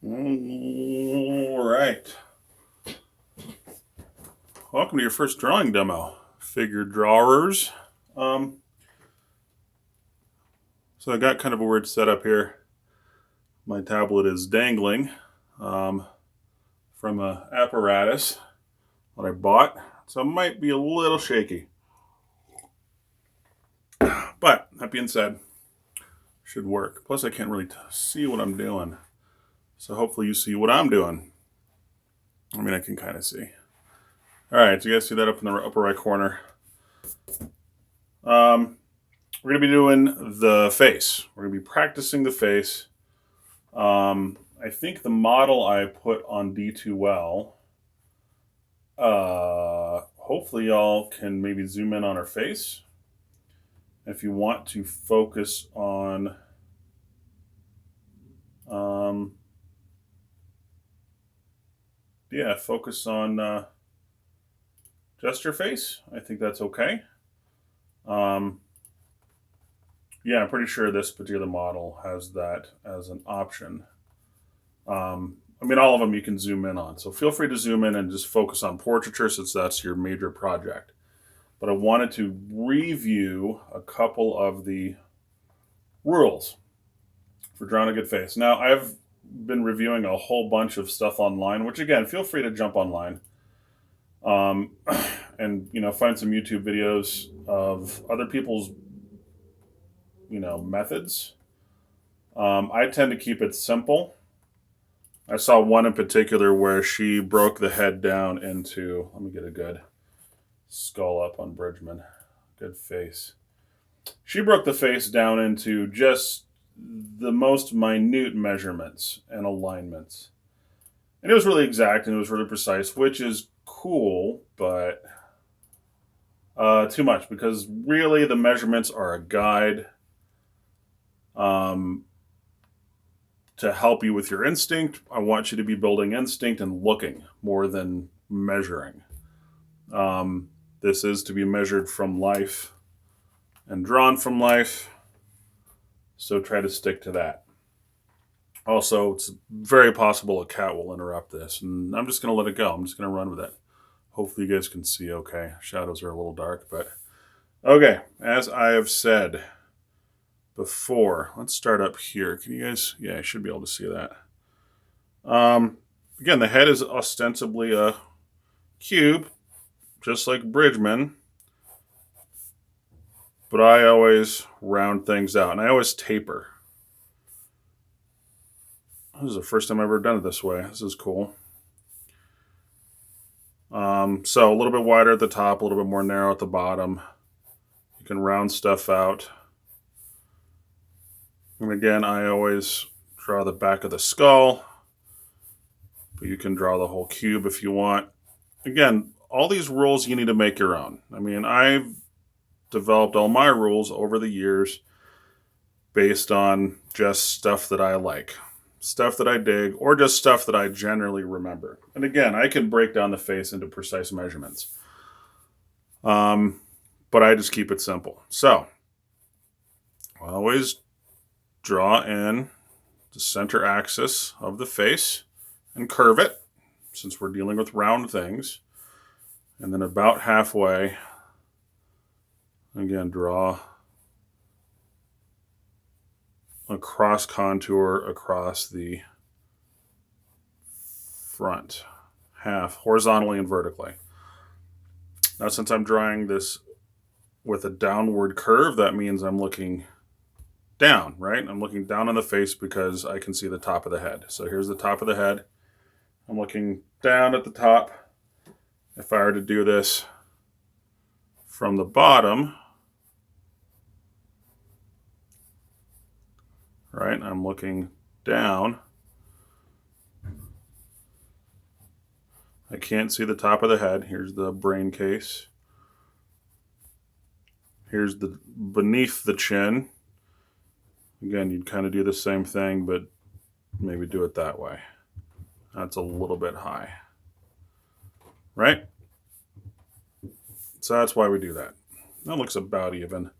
All right. Welcome to your first drawing demo, figure drawers. Um, so I got kind of a weird setup here. My tablet is dangling from a apparatus that I bought, so it might be a little shaky. But that being said, should work. Plus, I can't really see what I'm doing, so hopefully you see what I'm doing. I mean, I can kind of see. All right, so you guys see that up in the upper right corner. We're going to be doing the face. We're going to be practicing the face. I think the model I put on D2L, hopefully y'all can maybe zoom in on her face. If you want to focus on focus on just your face. I think that's okay. Yeah, I'm pretty sure this particular model has that as an option. I mean, all of them you can zoom in on. So feel free to zoom in and just focus on portraiture since that's your major project. But I wanted to review a couple of the rules for drawing a good face. Now, I've been reviewing a whole bunch of stuff online, which again, feel free to jump online and find some YouTube videos of other people's methods. I tend to keep it simple. I saw one in particular where she broke the head down into, let me get a good skull up on Bridgman. Good face. She broke the face down into just the most minute measurements and alignments. And it was really exact and it was really precise, which is cool, but too much because really the measurements are a guide to help you with your instinct. I want you to be building instinct and looking more than measuring. This is to be measured from life and drawn from life. So try to stick to that. Also, it's very possible a cat will interrupt this, and I'm just going to let it go. I'm just going to run with it. Hopefully, you guys can see okay. Shadows are a little dark, but okay. As I have said before, let's start up here. Can you guys? Yeah, I should be able to see that. Again, the head is ostensibly a cube, just like Bridgman. But I always round things out, and I always taper. This is the first time I've ever done it this way. This is cool. So a little bit wider at the top, a little bit more narrow at the bottom. You can round stuff out. And again, I always draw the back of the skull, but you can draw the whole cube if you want. Again, all these rules you need to make your own. I mean, I've developed all my rules over the years based on just stuff that I like, stuff that I dig, or just stuff that I generally remember. And again, I can break down the face into precise measurements. But I just keep it simple. So, I always draw in the center axis of the face and curve it, since we're dealing with round things. And then about halfway, again, draw a cross contour across the front half, horizontally and vertically. Now, since I'm drawing this with a downward curve, that means I'm looking down, right? I'm looking down on the face because I can see the top of the head. So here's the top of the head. I'm looking down at the top. If I were to do this from the bottom, right, I'm looking down. I can't see the top of the head. Here's the brain case. Here's the beneath the chin. Again, you'd kind of do the same thing, but maybe do it that way. That's a little bit high, right? So that's why we do that. That looks about even.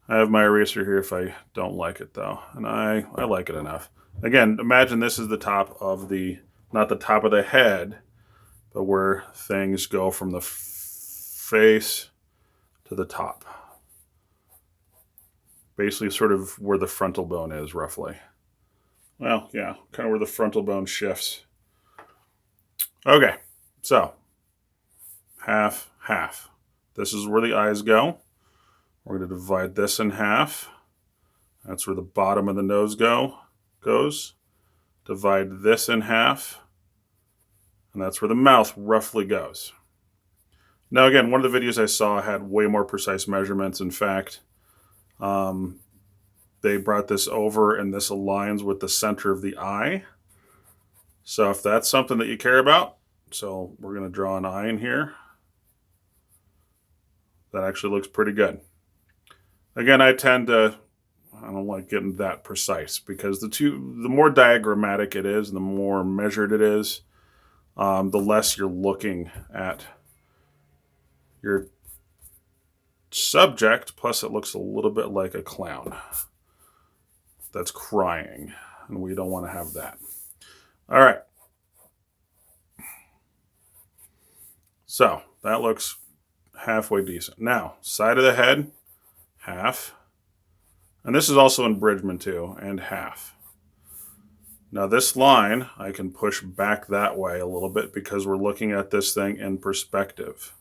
I have my eraser here if I don't like it though, and I like it enough. Again, imagine this is the top of the, not the top of the head, but where things go from the face to the top. Basically sort of where the frontal bone is, roughly. Well, yeah, kind of where the frontal bone shifts. Okay, so half, half. This is where the eyes go. We're going to divide this in half. That's where the bottom of the nose goes. Divide this in half. And that's where the mouth roughly goes. Now again, one of the videos I saw had way more precise measurements. In fact, they brought this over and this aligns with the center of the eye. So if that's something that you care about, so we're going to draw an eye in here. That actually looks pretty good. Again, I don't like getting that precise because the more diagrammatic it is and the more measured it is, the less you're looking at your subject. Plus it looks a little bit like a clown that's crying, and we don't want to have that. All right. So that looks halfway decent. Now, side of the head, half. And this is also in Bridgman too, and half. Now this line, I can push back that way a little bit because we're looking at this thing in perspective.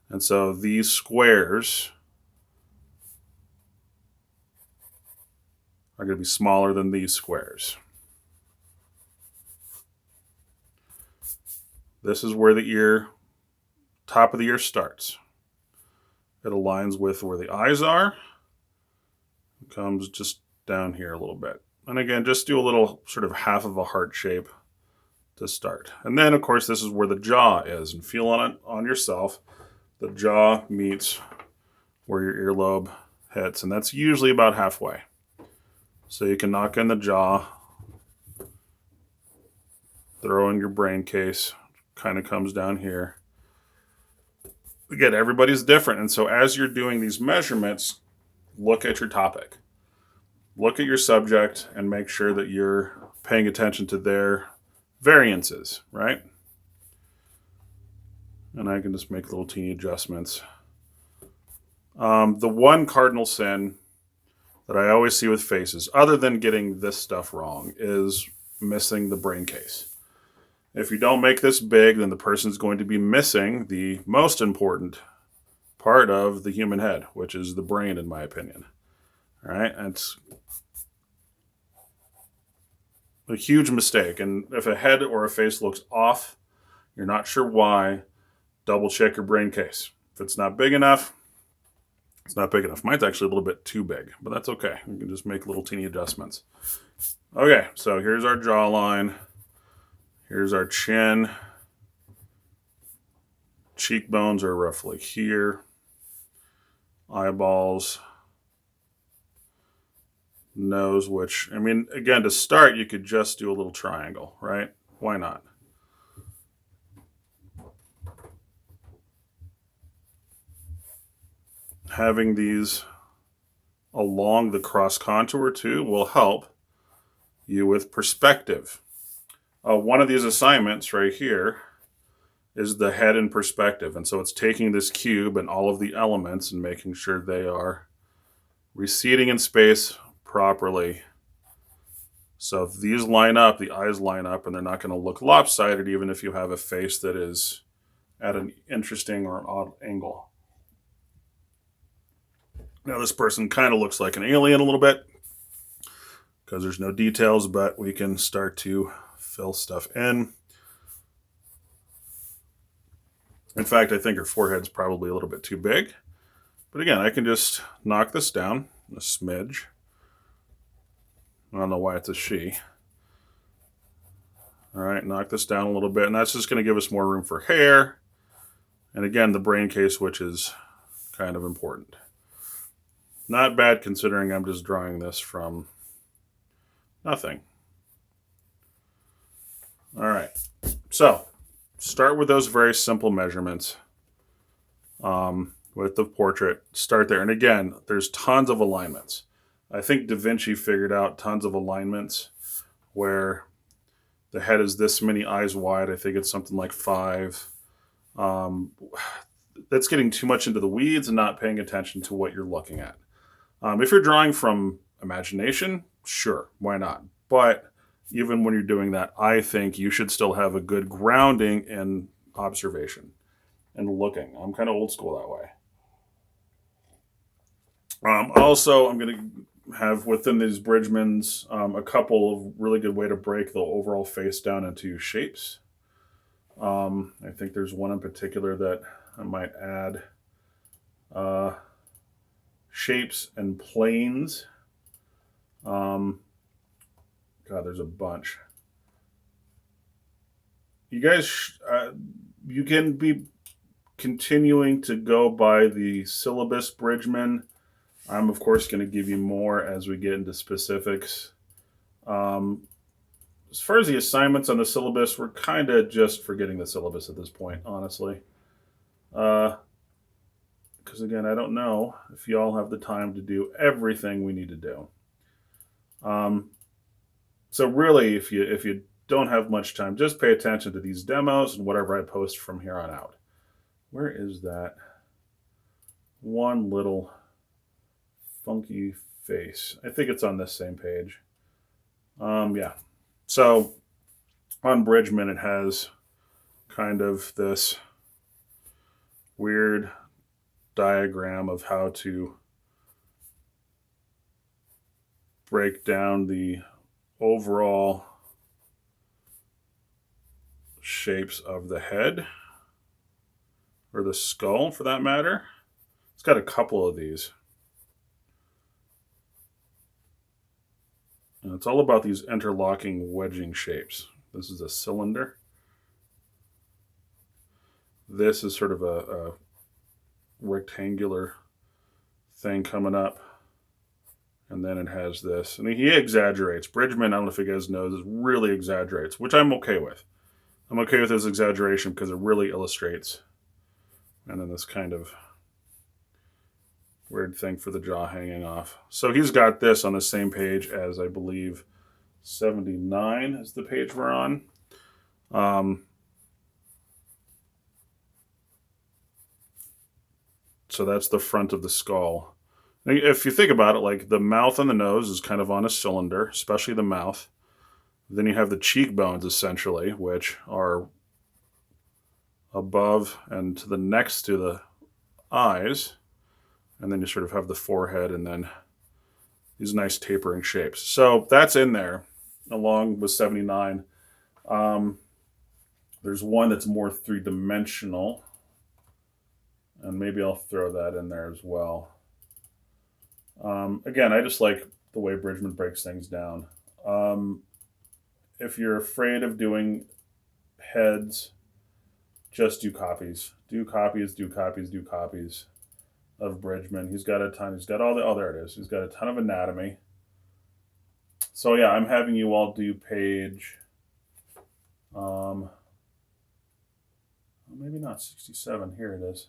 And so these squares are going to be smaller than these squares. This is where the ear, top of the ear starts. It aligns with where the eyes are. It comes just down here a little bit. And again, just do a little sort of half of a heart shape to start. And then, of course, this is where the jaw is. And feel on it on yourself. The jaw meets where your earlobe hits. And that's usually about halfway. So you can knock in the jaw, throw in your brain case, kind of comes down here. Again, everybody's different. And so as you're doing these measurements, look at your topic. Look at your subject and make sure that you're paying attention to their variances, right? And I can just make little teeny adjustments. The one cardinal sin that I always see with faces, other than getting this stuff wrong, is missing the brain case. If you don't make this big, then the person's going to be missing the most important part of the human head, which is the brain, in my opinion. All right, it's a huge mistake. And if a head or a face looks off, you're not sure why, double check your brain case. If it's not big enough, it's not big enough. Mine's actually a little bit too big, but that's okay. You can just make little teeny adjustments. Okay, so here's our jawline. Here's our chin. Cheekbones are roughly here. Eyeballs. Nose, which, I mean, again, to start, you could just do a little triangle, right? Why not? Having these along the cross contour too will help you with perspective. One of these assignments right here is the head in perspective. And so it's taking this cube and all of the elements and making sure they are receding in space properly. So if these line up, the eyes line up, and they're not going to look lopsided even if you have a face that is at an interesting or an odd angle. Now this person kind of looks like an alien a little bit because there's no details, but we can start to fill stuff in. In fact, I think her forehead's probably a little bit too big. But again, I can just knock this down a smidge. I don't know why it's a she. All right, knock this down a little bit, and that's just going to give us more room for hair. And again, the brain case, which is kind of important. Not bad considering I'm just drawing this from nothing. All right, so start with those very simple measurements with the portrait. Start there. And again, there's tons of alignments. I think Da Vinci figured out tons of alignments where the head is this many eyes wide. I think it's something like 5. Um, that's getting too much into the weeds and not paying attention to what you're looking at. If you're drawing from imagination, sure, why not? But even when you're doing that, I think you should still have a good grounding in observation and looking. I'm kind of old school that way. Also, I'm going to have within these Bridgmans a couple of really good way to break the overall face down into shapes. I think there's one in particular that I might add. Shapes and planes. God, there's a bunch. You guys, you can be continuing to go by the syllabus Bridgman. I'm, of course, going to give you more as we get into specifics. As far as the assignments on the syllabus, we're kind of just forgetting the syllabus at this point, honestly. Because, again, I don't know if you all have the time to do everything we need to do. So really, if you don't have much time, just pay attention to these demos and whatever I post from here on out. Where is that one little funky face? I think it's on this same page. Yeah. So on Bridgman, it has kind of this weird diagram of how to break down the overall shapes of the head, or the skull for that matter. It's got a couple of these. And it's all about these interlocking wedging shapes. This is a cylinder. This is sort of a rectangular thing coming up. And then it has this. And he exaggerates. Bridgman, I don't know if you guys know, this really exaggerates, which I'm okay with. I'm okay with his exaggeration because it really illustrates. And then this kind of weird thing for the jaw hanging off. So he's got this on the same page as, I believe, 79 is the page we're on. So that's the front of the skull. If you think about it, like the mouth and the nose is kind of on a cylinder, especially the mouth. Then you have the cheekbones, essentially, which are above and to the next to the eyes. And then you sort of have the forehead and then these nice tapering shapes. So that's in there, along with 79. There's one that's more three-dimensional. And maybe I'll throw that in there as well. Again, I just like the way Bridgman breaks things down. If you're afraid of doing heads, just do copies. Do copies, do copies, do copies of Bridgman. He's got a ton. He's got all the, oh, there it is. He's got a ton of anatomy. So yeah, I'm having you all do page, maybe not 67. Here it is.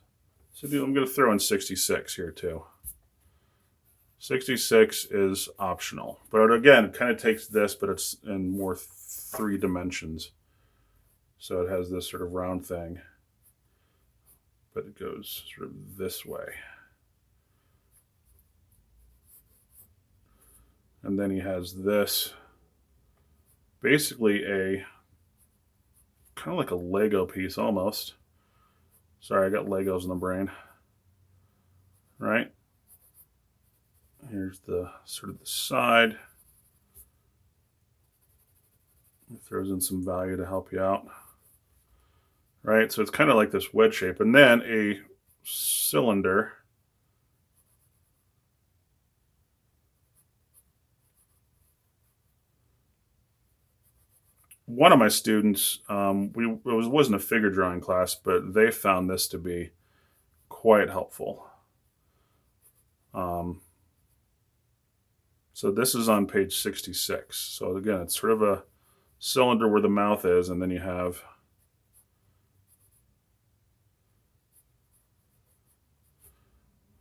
So I'm going to throw in 66 here too. 66 is optional. But again, it kind of takes this, but it's in more 3 dimensions. So it has this sort of round thing. But it goes sort of this way. And then he has this. Basically a, kind of like a Lego piece almost. Sorry, I got Legos in the brain. Right? Here's the sort of the side. It throws in some value to help you out. Right? So it's kind of like this wedge shape. And then a cylinder. One of my students, it wasn't a figure drawing class, but they found this to be quite helpful. So this is on page 66. So again, it's sort of a cylinder where the mouth is, and then you have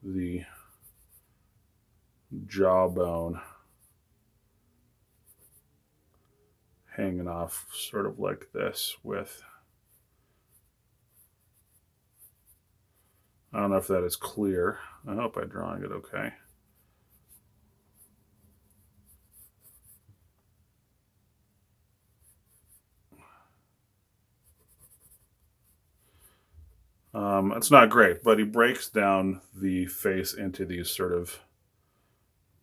the jawbone. hanging off sort of like this with, I don't know if that is clear. I hope I'm drawing it okay. It's not great, but he breaks down the face into these sort of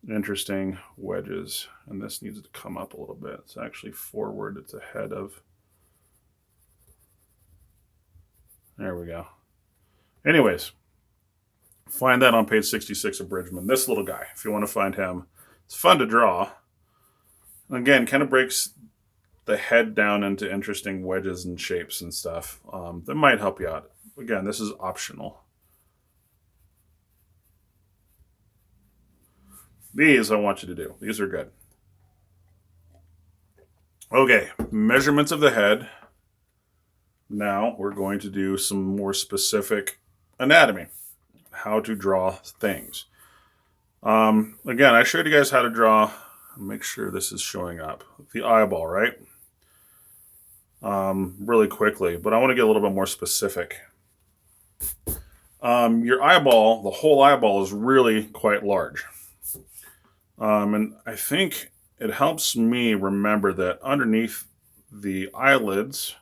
interesting wedges. And this needs to come up a little bit. It's actually forward. It's ahead of. There we go. Anyways, find that on page 66 of Bridgman. This little guy, if you want to find him. It's fun to draw. And again, kind of breaks the head down into interesting wedges and shapes and stuff. That might help you out. Again, this is optional. These I want you to do. These are good. Okay, measurements of the head. Now we're going to do some more specific anatomy. How to draw things. Again, I showed you guys how to draw. Make sure this is showing up. The eyeball, right? Really quickly, but I want to get a little bit more specific. Your eyeball, the whole eyeball, is really quite large. And I think it helps me remember that underneath the eyelids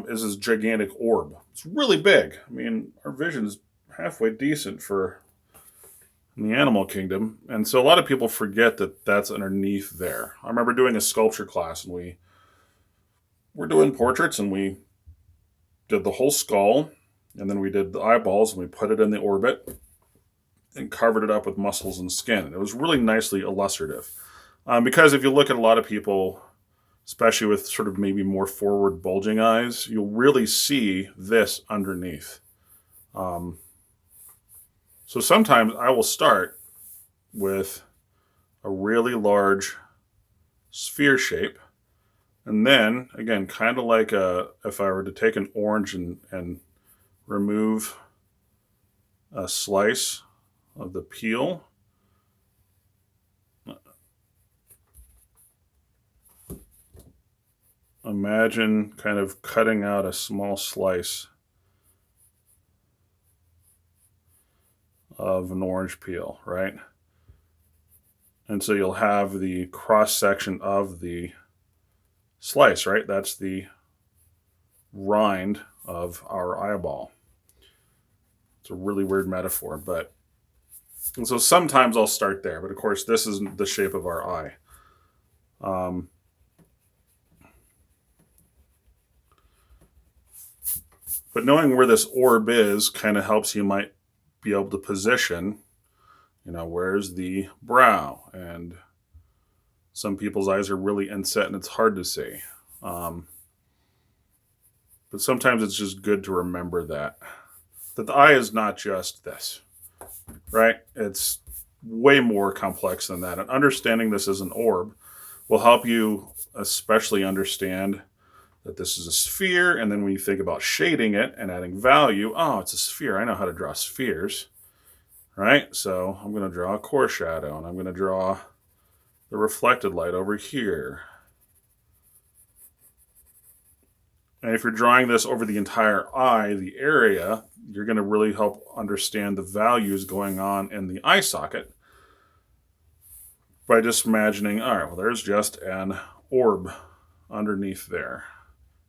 is this gigantic orb. It's really big. I mean, our vision is halfway decent for the animal kingdom. And so a lot of people forget that that's underneath there. I remember doing a sculpture class, and we were doing portraits, and we did the whole skull, and then we did the eyeballs, and we put it in the orbit and covered it up with muscles and skin. And it was really nicely illustrative. Because if you look at a lot of people, especially with sort of maybe more forward bulging eyes, you'll really see this underneath. So sometimes I will start with a really large sphere shape. And then, again, kind of like if I were to take an orange and remove a slice of the peel, imagine kind of cutting out a small slice of an orange peel, right? And so you'll have the cross section of the slice, right? That's the rind of our eyeball. It's a really weird metaphor, but and so sometimes I'll start there, but of course this isn't the shape of our eye. But knowing where this orb is kind of helps you might be able to position, where's the brow? And some people's eyes are really inset and it's hard to see. But sometimes it's just good to remember that the eye is not just this, right? It's way more complex than that. And understanding this as an orb will help you especially understand that this is a sphere. And then when you think about shading it and adding value, oh, it's a sphere. I know how to draw spheres, right? So I'm going to draw a core shadow, and I'm going to draw the reflected light over here. And if you're drawing this over the entire eye, the area, you're going to really help understand the values going on in the eye socket by just imagining, all right, well, there's just an orb underneath there.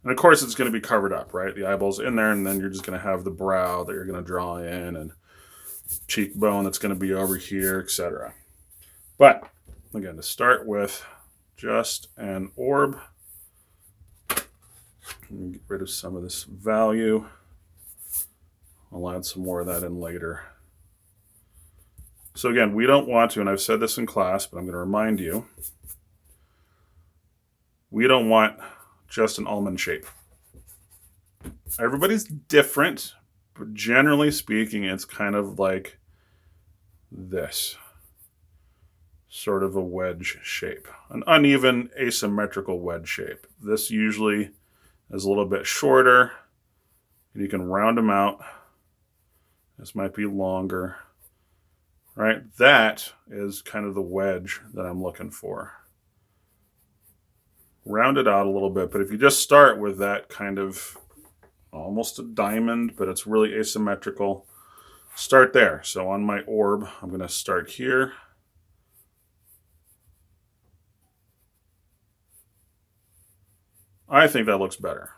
And of course, it's going to be covered up, right? The eyeball's in there, and then you're just going to have the brow that you're going to draw in, and cheekbone that's going to be over here, etc. But again, to start with just an orb, let me get rid of some of this value. I'll add some more of that in later. So again, we don't want to, and I've said this in class, but I'm going to remind you, we don't want just an almond shape. Everybody's different, but generally speaking, it's kind of like this. Sort of a wedge shape. An uneven asymmetrical wedge shape. This usually is a little bit shorter, and you can round them out. This might be longer, right? That is kind of the wedge that I'm looking for. round it out a little bit. But if you just start with that kind of almost a diamond, but it's really asymmetrical, start there. So on my orb, I'm going to start here. I think that looks better.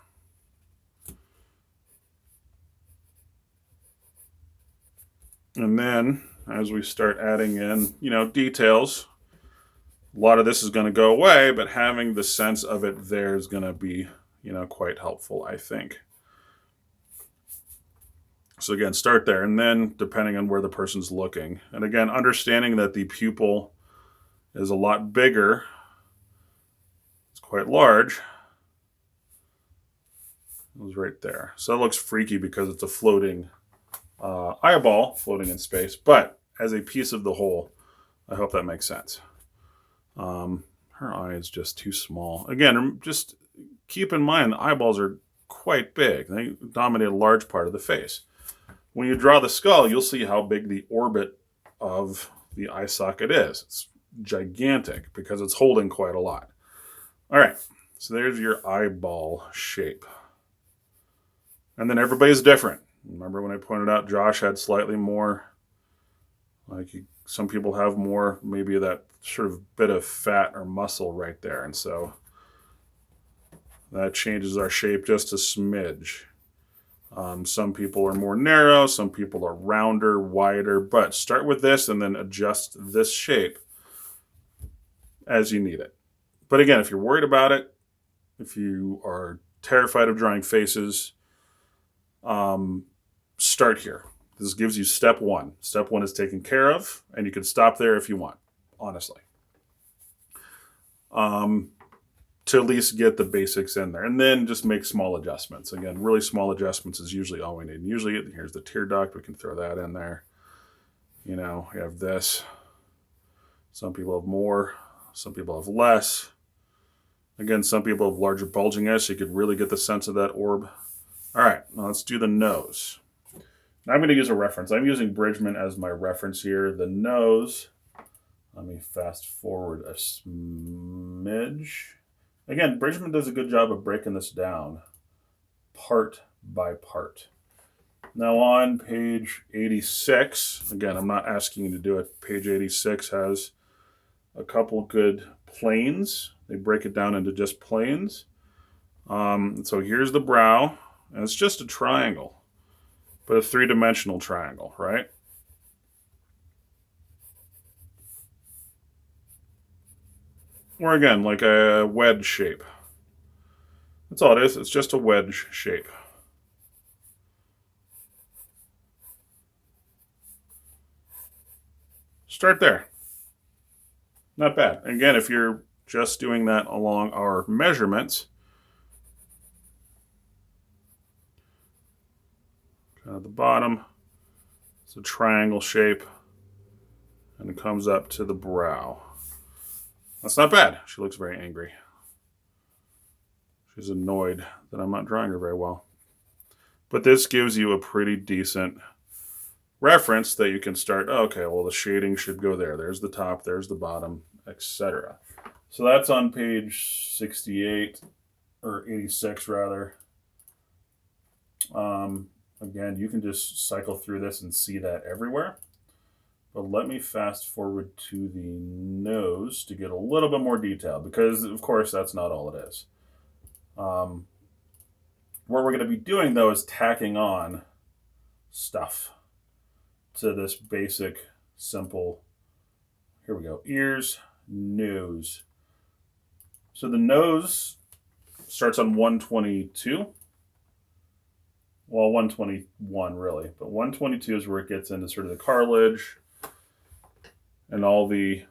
And then as we start adding in, details, a lot of this is going to go away, but having the sense of it there is going to be, quite helpful, I think. So again, start there. And then depending on where the person's looking, and again, understanding that the pupil is a lot bigger, it's quite large. It was right there. So that looks freaky because it's a floating eyeball floating in space, but as a piece of the whole, I hope that makes sense. Her eye is just too small. Again, just keep in mind the eyeballs are quite big. They dominate a large part of the face. When you draw the skull, you'll see how big the orbit of the eye socket is. It's gigantic because it's holding quite a lot. All right, so there's your eyeball shape. And then everybody's different. Remember when I pointed out Josh had slightly more, some people have more, maybe that sort of bit of fat or muscle right there. And so that changes our shape just a smidge. Some people are more narrow, some people are rounder, wider, but start with this and then adjust this shape as you need it. But again, if you're worried about it, if you are terrified of drawing faces, start here. This gives you step one. Step one is taken care of, and you can stop there if you want, honestly. To at least get the basics in there, and then just make small adjustments. Again, really small adjustments is usually all we need. And usually, here's the tear duct. We can throw that in there. We have this. Some people have more. Some people have less. Again, some people have larger bulging eyes, so you could really get the sense of that orb. All right, now let's do the nose. Now I'm going to use a reference. I'm using Bridgman as my reference here. The nose, let me fast forward a smidge. Again, Bridgman does a good job of breaking this down part by part. Now on page 86, again, I'm not asking you to do it. Page 86 has a couple good planes. They break it down into just planes. So here's the brow, and it's just a triangle, but a three-dimensional triangle, right? Or again, like a wedge shape. That's all it is. It's just a wedge shape. Start there. Not bad. Again, if you're just doing that along our measurements, kind of the bottom, it's a triangle shape, and it comes up to the brow. That's not bad. She looks very angry. She's annoyed that I'm not drawing her very well. But this gives you a pretty decent reference that you can start, okay, well, the shading should go there. There's the top, there's the bottom, etc. So that's on page 68, or 86 rather. Again, you can just cycle through this and see that everywhere. But let me fast forward to the nose to get a little bit more detail, because of course that's not all it is. What we're going to be doing though is tacking on stuff to this basic, simple, here we go, ears, nose. So the nose starts on 122. Well, 121 really, but 122 is where it gets into sort of the cartilage and all the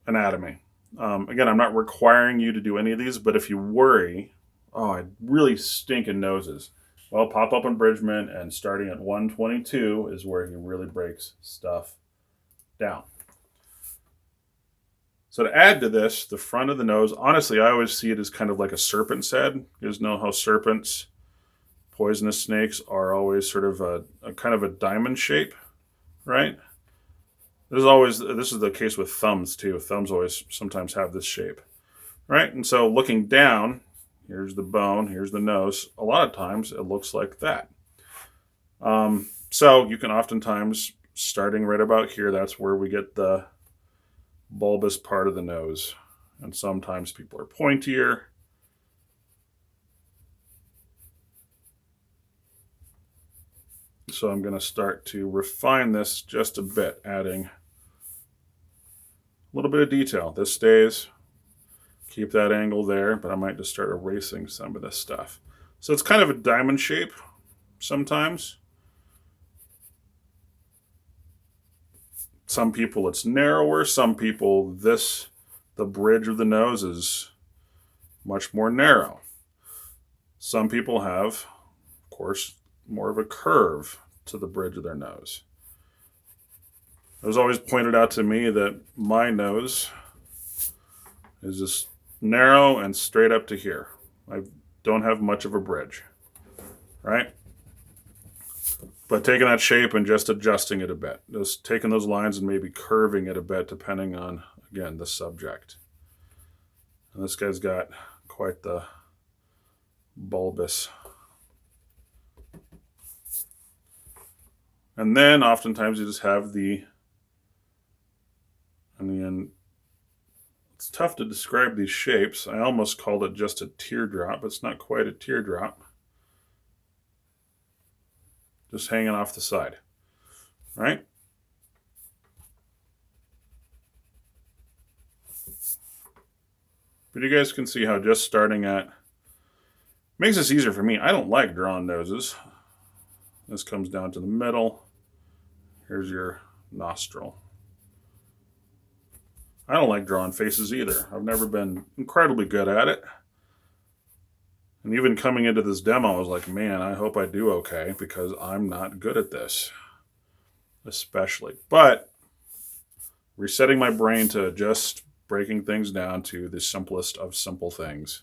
anatomy. Again, I'm not requiring you to do any of these, but if you worry, I really stink in noses, well, pop up on Bridgman, and starting at 122 is where he really breaks stuff down. So to add to this, the front of the nose, honestly, I always see it as kind of like a serpent's head. You guys know how serpents, poisonous snakes, are always sort of a kind of a diamond shape, right? This is the case with thumbs too. Thumbs always sometimes have this shape. right? And so looking down, here's the bone, here's the nose. A lot of times it looks like that. So you can oftentimes, starting right about here, that's where we get the bulbous part of the nose. And sometimes people are pointier. So I'm going to start to refine this just a bit, adding a little bit of detail. This stays, keep that angle there, but I might just start erasing some of this stuff. So it's kind of a diamond shape sometimes. Some people it's narrower, some people the bridge of the nose is much more narrow. Some people have, of course, more of a curve to the bridge of their nose. It was always pointed out to me that my nose is just narrow and straight up to here. I don't have much of a bridge, right? But taking that shape and just adjusting it a bit, just taking those lines and maybe curving it a bit depending on, again, the subject. And this guy's got quite the bulbous. And then oftentimes you just have it's tough to describe these shapes. I almost called it just a teardrop. It's not quite a teardrop. Just hanging off the side, right? But you guys can see how just starting at makes this easier for me. I don't like drawing noses. This comes down to the middle. Here's your nostril. I don't like drawing faces either. I've never been incredibly good at it. And even coming into this demo, I was like, man, I hope I do okay because I'm not good at this, especially. But resetting my brain to just breaking things down to the simplest of simple things.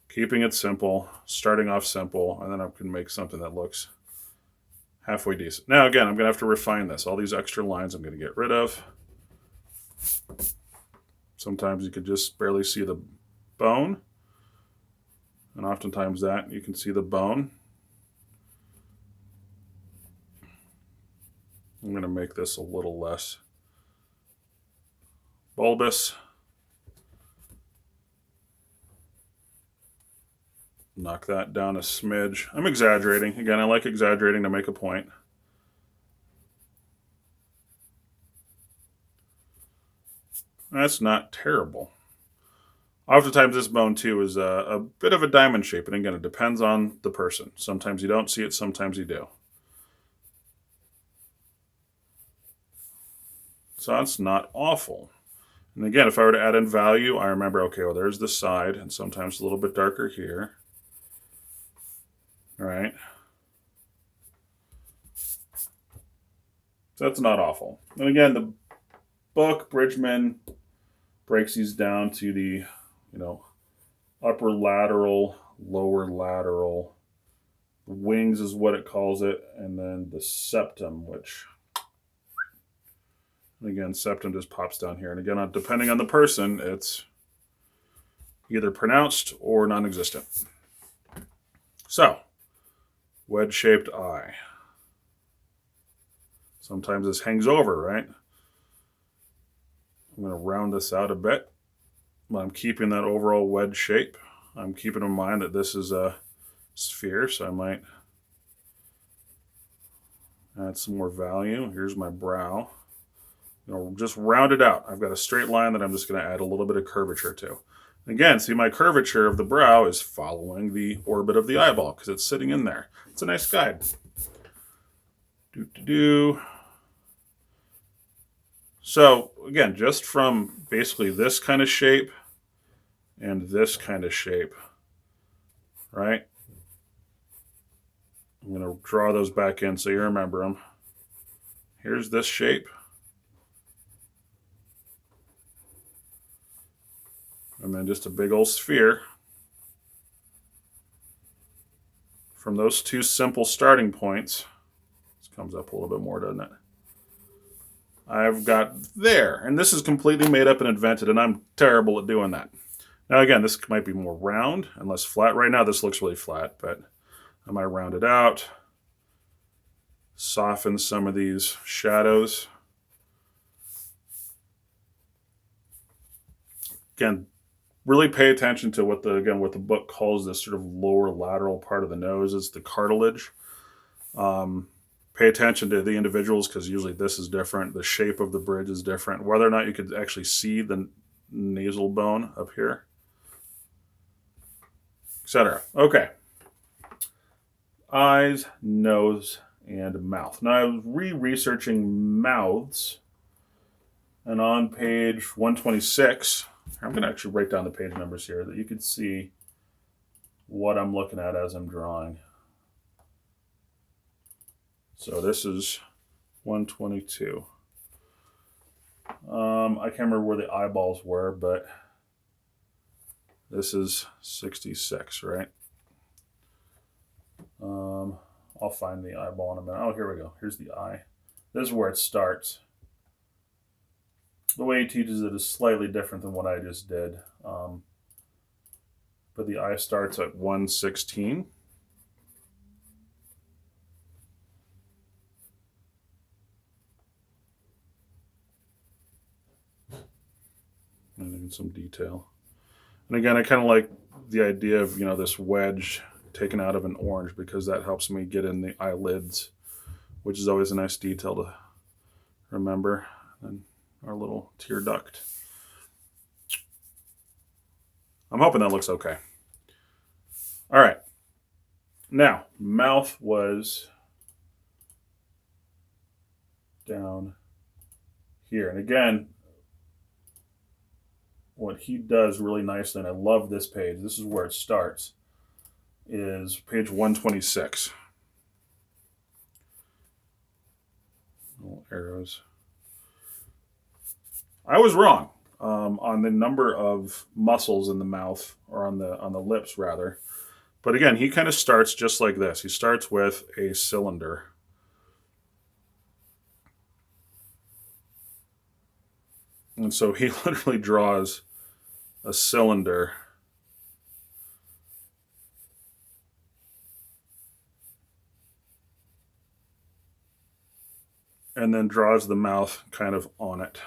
Keeping it simple, starting off simple, and then I can make something that looks halfway decent. Now, again, I'm going to have to refine this. All these extra lines I'm going to get rid of. Sometimes you could just barely see the bone. And oftentimes that you can see the bone. I'm going to make this a little less bulbous. Knock that down a smidge. I'm exaggerating. Again, I like exaggerating to make a point. That's not terrible. Oftentimes this bone too is a bit of a diamond shape, and again, it depends on the person. Sometimes you don't see it, sometimes you do. So that's not awful. And again, if I were to add in value, I remember, okay, well, there's the side, and sometimes a little bit darker here. All right. So that's not awful. And again, the book, Bridgman, breaks these down to the, upper lateral, lower lateral. Wings is what it calls it, and then the septum, which, again, septum just pops down here. And again, depending on the person, it's either pronounced or non-existent. So, wedge-shaped eye. Sometimes this hangs over, right? I'm going to round this out a bit, but I'm keeping that overall wedge shape. I'm keeping in mind that this is a sphere, so I might add some more value. Here's my brow. Just round it out. I've got a straight line that I'm just going to add a little bit of curvature to. Again, see, my curvature of the brow is following the orbit of the eyeball because it's sitting in there. It's a nice guide. So, again, just from basically this kind of shape and this kind of shape, right? I'm going to draw those back in so you remember them. Here's this shape. And then just a big old sphere. From those two simple starting points, this comes up a little bit more, doesn't it? I've got there. And this is completely made up and invented, and I'm terrible at doing that. Now again, this might be more round and less flat. Right now this looks really flat, but I might round it out, soften some of these shadows. Again, really pay attention to what the book calls this sort of lower lateral part of the nose. It's the cartilage. Pay attention to the individuals because usually this is different. The shape of the bridge is different. Whether or not you could actually see the nasal bone up here, etc. Okay. Eyes, nose, and mouth. Now I was researching mouths, and on page 126, I'm going to actually write down the page numbers here that you could see what I'm looking at as I'm drawing. So this is 122. I can't remember where the eyeballs were, but this is 66, right? I'll find the eyeball in a minute. Oh, here we go. Here's the eye. This is where it starts. The way he teaches it is slightly different than what I just did. But the eye starts at 116. And some detail. And again, I kind of like the idea of, this wedge taken out of an orange because that helps me get in the eyelids, which is always a nice detail to remember. And our little tear duct. I'm hoping that looks okay. All right. Now, mouth was down here. And again, what he does really nicely, and I love this page, this is where it starts, is page 126. Little arrows. I was wrong on the number of muscles in the mouth, or on the lips rather. But again, he kind of starts just like this. He starts with a cylinder. And so he literally draws a cylinder. And then draws the mouth kind of on it.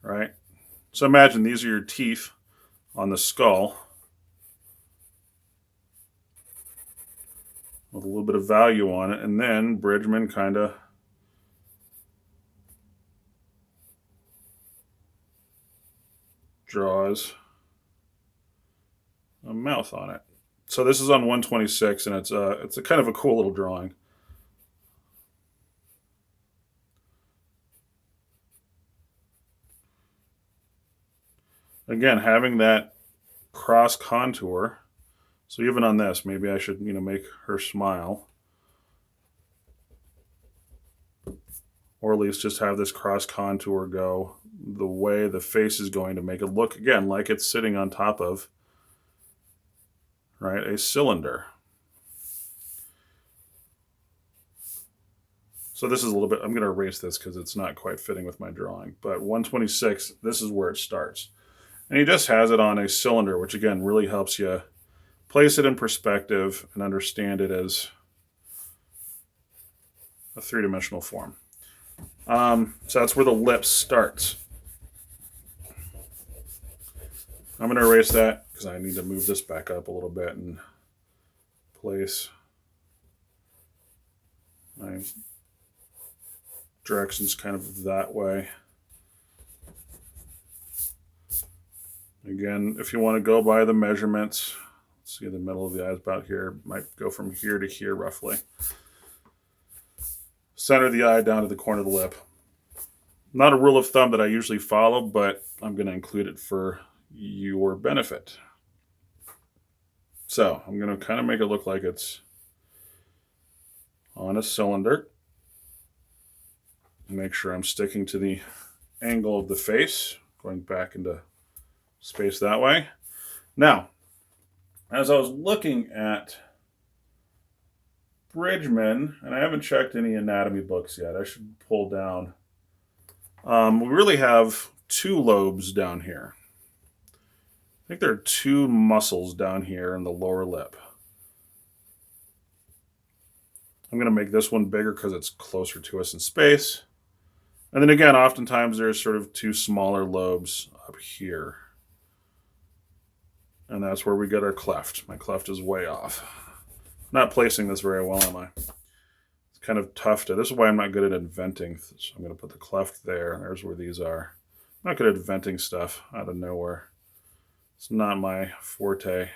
Right? So imagine these are your teeth on the skull with a little bit of value on it. And then Bridgman kind of draws a mouth on it. So this is on 126, and it's a kind of a cool little drawing. Again, having that cross contour. So even on this, maybe I should, make her smile. Or at least just have this cross contour go the way the face is going to make it look, again, like it's sitting on top of, right, a cylinder. So this is a little bit, I'm going to erase this because it's not quite fitting with my drawing. But 126, this is where it starts. And he just has it on a cylinder, which again really helps you place it in perspective and understand it as a three-dimensional form. So that's where the lips starts. I'm going to erase that because I need to move this back up a little bit and place my directions kind of that way. Again, if you want to go by the measurements, let's see, the middle of the eye is about here. Might go from here to here roughly. Center the eye down to the corner of the lip. Not a rule of thumb that I usually follow, but I'm going to include it for your benefit. So I'm going to kind of make it look like it's on a cylinder. Make sure I'm sticking to the angle of the face, going back into space that way. Now, as I was looking at Bridgman, and I haven't checked any anatomy books yet, I should pull down. We really have two lobes down here. think there are 2 muscles down here in the lower lip. I'm going to make this one bigger because it's closer to us in space. And then again, oftentimes there's sort of 2 smaller lobes up here. And that's where we get our cleft. My cleft is way off. Not placing this very well, am I? It's kind of tough to, this is why I'm not good at inventing. So I'm going to put the cleft there. There's where these are. I'm not good at inventing stuff out of nowhere. It's not my forte.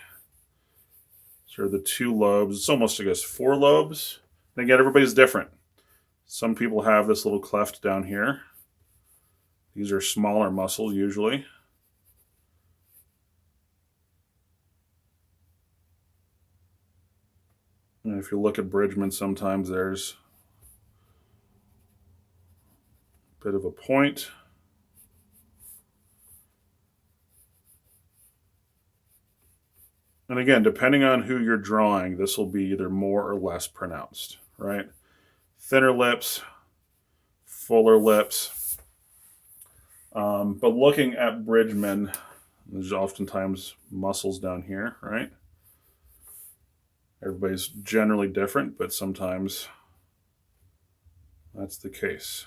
Sort of the 2 lobes. It's almost, I guess, 4 lobes. And again, everybody's different. Some people have this little cleft down here. These are smaller muscles usually. And if you look at Bridgman, sometimes there's a bit of a point. And again, depending on who you're drawing, this will be either more or less pronounced, right? Thinner lips, fuller lips. But looking at Bridgman, there's oftentimes muscles down here, right? Everybody's generally different, but sometimes that's the case.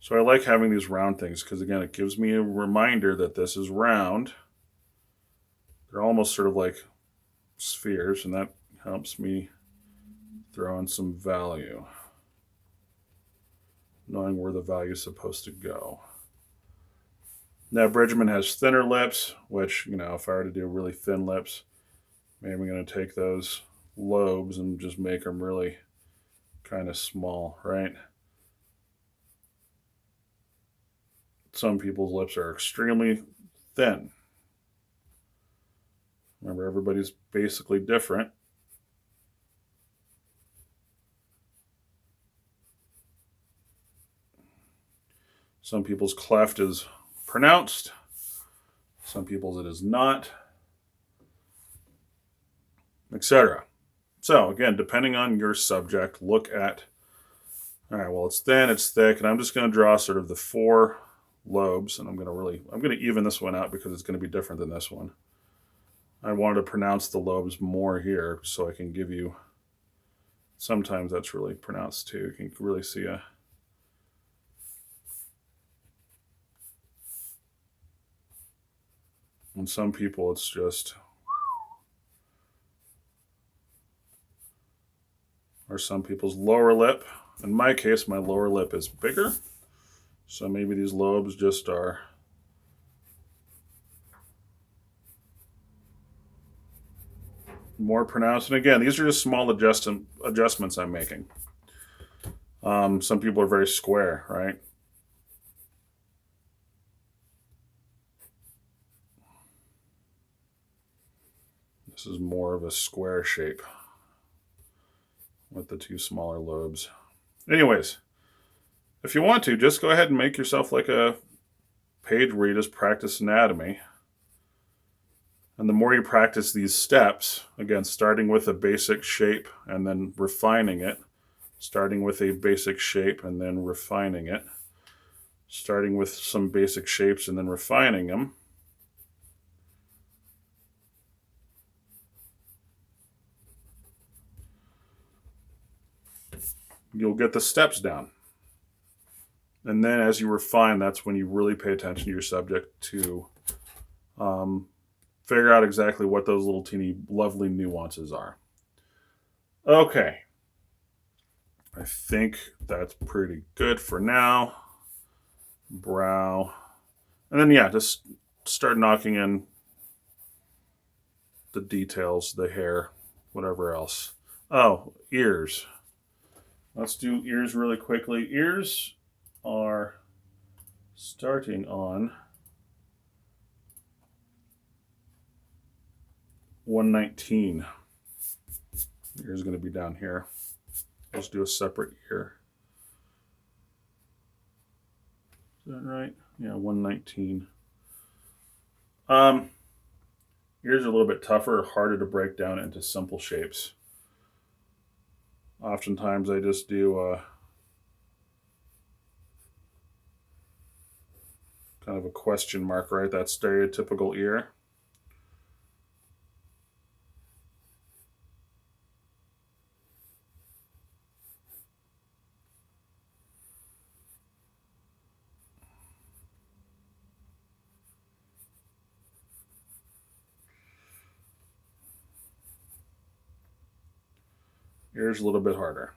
So I like having these round things because, again, it gives me a reminder that this is round. They're almost sort of like spheres, and that helps me throw in some value, knowing where the value is supposed to go. Now, Bridgman has thinner lips, which, you know, if I were to do really thin lips, maybe I'm going to take those lobes and just make them really kind of small, right? Some people's lips are extremely thin. Remember, everybody's basically different. Some people's cleft is pronounced. Some people's it is not, etc. So again, depending on your subject, look at, all right, well, it's thin, it's thick, and I'm just going to draw sort of the 4 lobes, and I'm going to even this one out because it's going to be different than this one. I wanted to pronounce the lobes more here so I can give you, sometimes that's really pronounced too. You can really see a, and some people it's just, or some people's lower lip. In my case, my lower lip is bigger. So maybe these lobes just are more pronounced. And again, these are just small adjustments I'm making. Some people are very square, right? This is more of a square shape with the 2 smaller lobes. Anyways, if you want to, just go ahead and make yourself like a page where you just practice anatomy. And the more you practice these steps, again, starting with a basic shape and then refining it, starting with a basic shape and then refining it, starting with some basic shapes and then refining them, you'll get the steps down. And then as you refine, that's when you really pay attention to your subject to figure out exactly what those little teeny lovely nuances are. Okay. I think that's pretty good for now. Brow. And then, yeah, just start knocking in the details, the hair, whatever else. Oh, ears. Let's do ears really quickly. Ears are starting on 119. Ear is going to be down here. Let's do a separate ear. Is that right? Yeah, 119. Ears are a little bit tougher, harder to break down into simple shapes. Oftentimes I just do kind of a question mark, right? That stereotypical ear. Ear's a little bit harder.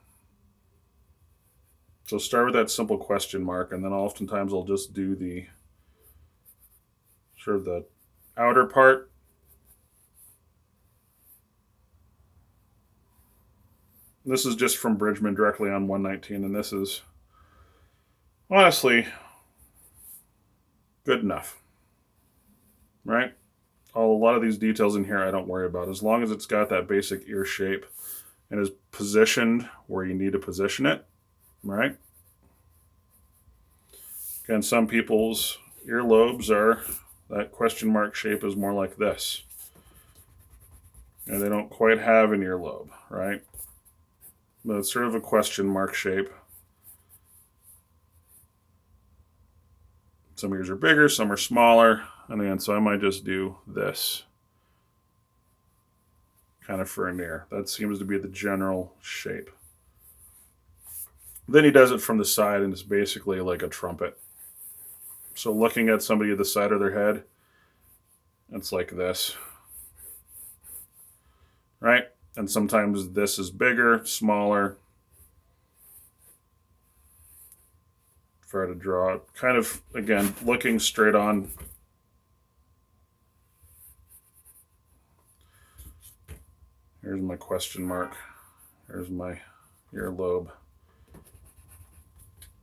So start with that simple question mark, and then oftentimes I'll just do the sort of the outer part. This is just from Bridgman directly on 119, and this is honestly good enough, right? A lot of these details in here I don't worry about. As long as it's got that basic ear shape and is positioned where you need to position it, right? Again, some people's earlobes are, that question mark shape is more like this. And they don't quite have an earlobe, right? But it's sort of a question mark shape. Some ears are bigger, some are smaller. And again, so I might just do this kind of for an ear. That seems to be the general shape. Then he does it from the side, and it's basically like a trumpet. So looking at somebody at the side of their head, it's like this, right? And sometimes this is bigger, smaller. Try to draw it, kind of, again, looking straight on. Here's my question mark. Here's my earlobe.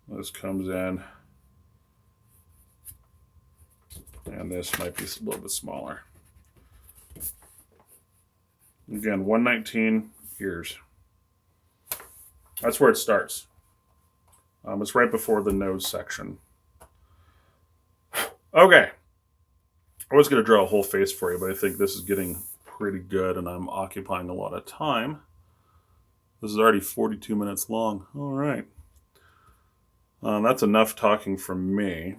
This comes in. And this might be a little bit smaller. Again, 119 ears. That's where it starts. It's right before the nose section. Okay. I was going to draw a whole face for you, but I think this is getting pretty good and I'm occupying a lot of time. This is already 42 minutes long. All right. That's enough talking from me.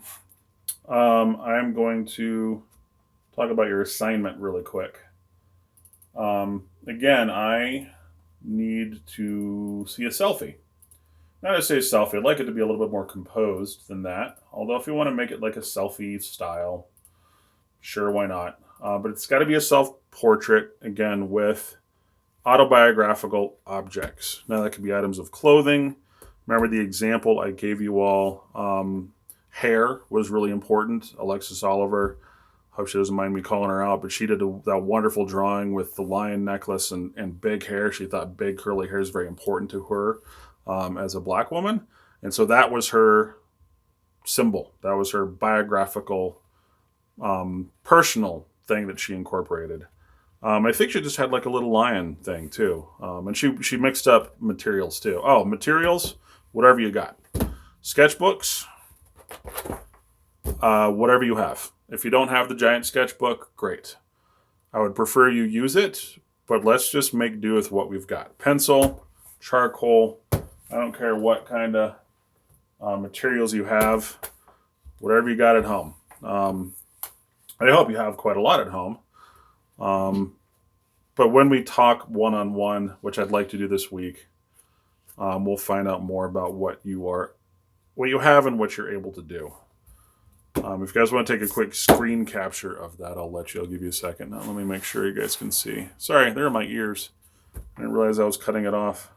I'm going to talk about your assignment really quick. Again, I need to see a selfie. Not to say selfie, I'd like it to be a little bit more composed than that. Although if you want to make it like a selfie style, sure, why not? But it's got to be a self-portrait, again, with autobiographical objects. Now that could be items of clothing. Remember the example I gave you all. Hair was really important. Alexis Oliver, hope she doesn't mind me calling her out, but she did that wonderful drawing with the lion necklace and big hair. She thought big curly hair is very important to her as a black woman. And so that was her symbol. That was her biographical, personal thing that she incorporated. I think she just had like a little lion thing too. And she mixed up materials too. Oh, materials, whatever you got. Sketchbooks, whatever you have. If you don't have the giant sketchbook, great. I would prefer you use it, but let's just make do with what we've got. Pencil, charcoal, I don't care what kind of materials you have, whatever you got at home. I hope you have quite a lot at home. But when we talk one-on-one, which I'd like to do this week, we'll find out more about what you have and what you're able to do. If you guys want to take a quick screen capture of that, I'll give you a second. Now let me make sure you guys can see. Sorry, there are my ears. I didn't realize I was cutting it off.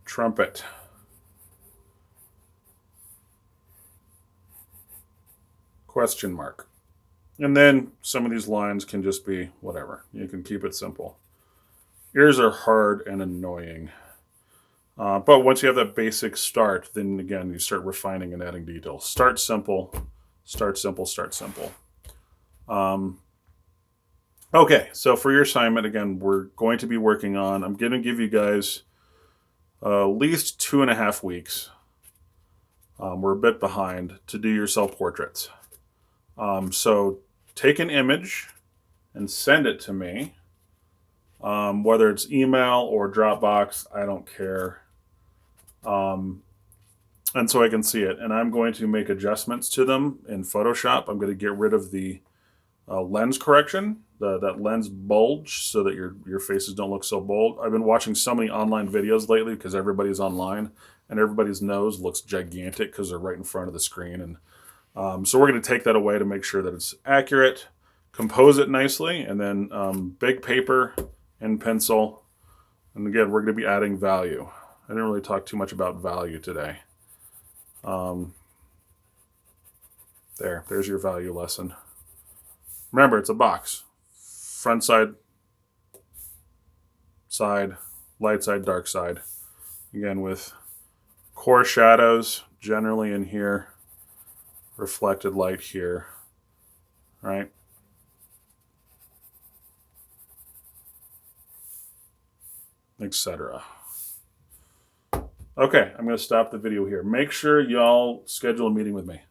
Trumpet. Question mark. And then some of these lines can just be whatever. You can keep it simple. Ears are hard and annoying. But once you have that basic start, then again, you start refining and adding details. Start simple, start simple, start simple. Okay, so for your assignment, again, we're going to be working on, I'm going to give you guys at least 2.5 weeks. We're a bit behind to do your self-portraits. So take an image and send it to me. Whether it's email or Dropbox, I don't care. and so I can see it. And I'm going to make adjustments to them in Photoshop. I'm going to get rid of the lens correction, that lens bulge, so that your faces don't look so bold. I've been watching so many online videos lately because everybody's online, and everybody's nose looks gigantic because they're right in front of the screen. And so we're going to take that away to make sure that it's accurate, compose it nicely, and then big paper and pencil. And again, we're going to be adding value. I didn't really talk too much about value today. There's your value lesson. Remember, it's a box. Front side, light side, dark side. Again, with core shadows generally in here, reflected light here, right? Etc. Okay, I'm going to stop the video here. Make sure y'all schedule a meeting with me.